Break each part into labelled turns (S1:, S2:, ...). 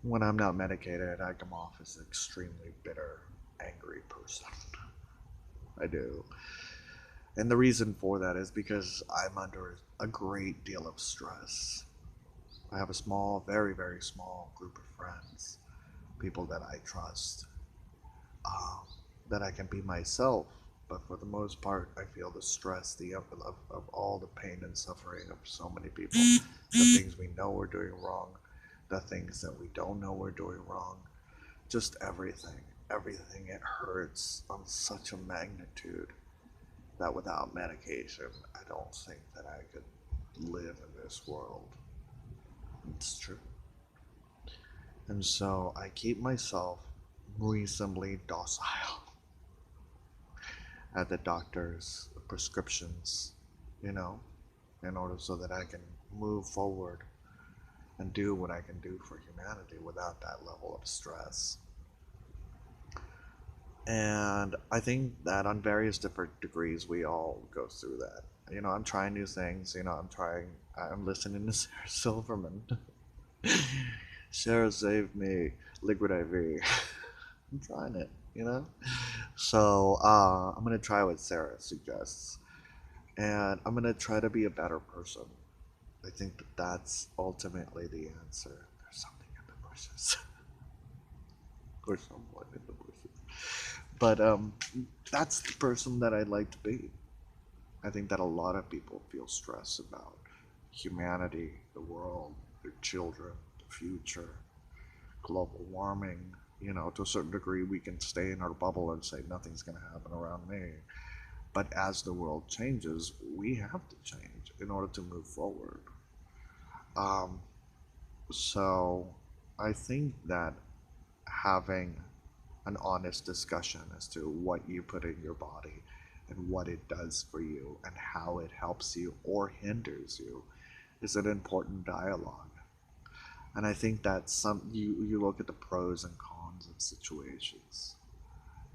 S1: When I'm not medicated, I come off as an extremely bitter, angry person. I do. And the reason for that is because I'm under a great deal of stress. I have a small, very, very small group of friends, people that I trust, um, that I can be myself. But for the most part, I feel the stress, of all the pain and suffering of so many people, the things we know we're doing wrong, the things that we don't know we're doing wrong, just everything. Everything, it hurts on such a magnitude that without medication, I don't think that I could live in this world. It's true. And so I keep myself reasonably docile at the doctor's prescriptions, you know, in order so that I can move forward and do what I can do for humanity without that level of stress. And I think that on various different degrees, we all go through that. I'm trying new things. I'm listening to Sarah Silverman. Sarah saved me, Liquid IV. I'm trying it. So I'm going to try what Sarah suggests. And I'm going to try to be a better person. I think that that's ultimately the answer. There's something in the bushes. Or someone in the bushes. But that's the person that I'd like to be. I think that a lot of people feel stress about humanity, the world, their children, the future, global warming. To a certain degree, we can stay in our bubble and say nothing's going to happen around me. But as the world changes, we have to change in order to move forward. Um, so I think that having an honest discussion as to what you put in your body and what it does for you and how it helps you or hinders you is an important dialogue. And I think that you look at the pros and cons of situations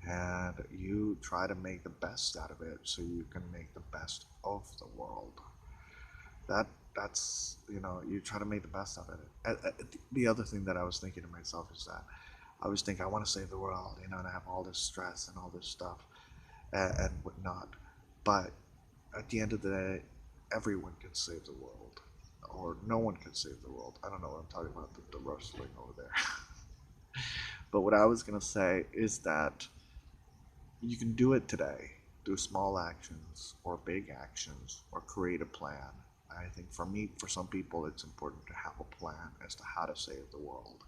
S1: and you try to make the best out of it so you can make the best of the world. That's you try to make the best of it. The other thing that I was thinking to myself is that I was thinking I want to save the world, and I have all this stress and all this stuff and whatnot. But at the end of the day, everyone can save the world, or no one can save the world. I don't know what I'm talking about, the rustling over there. But what I was gonna say is that you can do it today. Do small actions or big actions or create a plan. I think for me, for some people, it's important to have a plan as to how to save the world.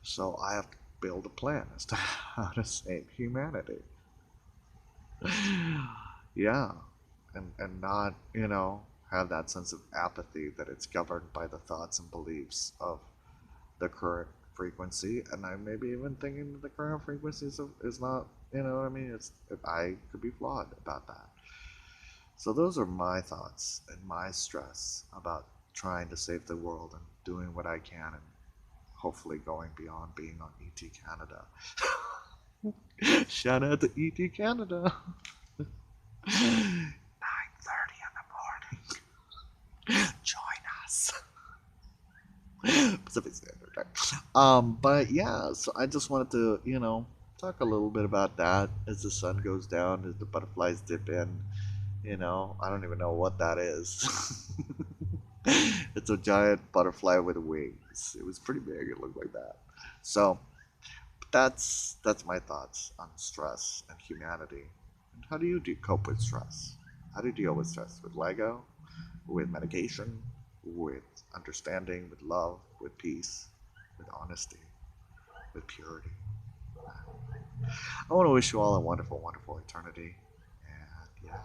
S1: So I have to build a plan as to how to save humanity. Yeah, and not have that sense of apathy that it's governed by the thoughts and beliefs of the current frequency, and I maybe even thinking that the current frequency is not, what I mean, it's I could be flawed about that. So those are my thoughts and my stress about trying to save the world and doing what I can and hopefully going beyond being on ET Canada. Shout out to ET Canada. 9:30 in the morning. Join us. Pacific Standard Time. But yeah, so I just wanted to, talk a little bit about that as the sun goes down, as the butterflies dip in. I don't even know what that is. It's a giant butterfly with wings. It was pretty big. It looked like that. So that's my thoughts on stress and humanity. And how do you cope with stress? How do you deal with stress? With Lego? With medication? With understanding? With love? With peace? With honesty? With purity? I want to wish you all a wonderful, wonderful eternity. And yeah.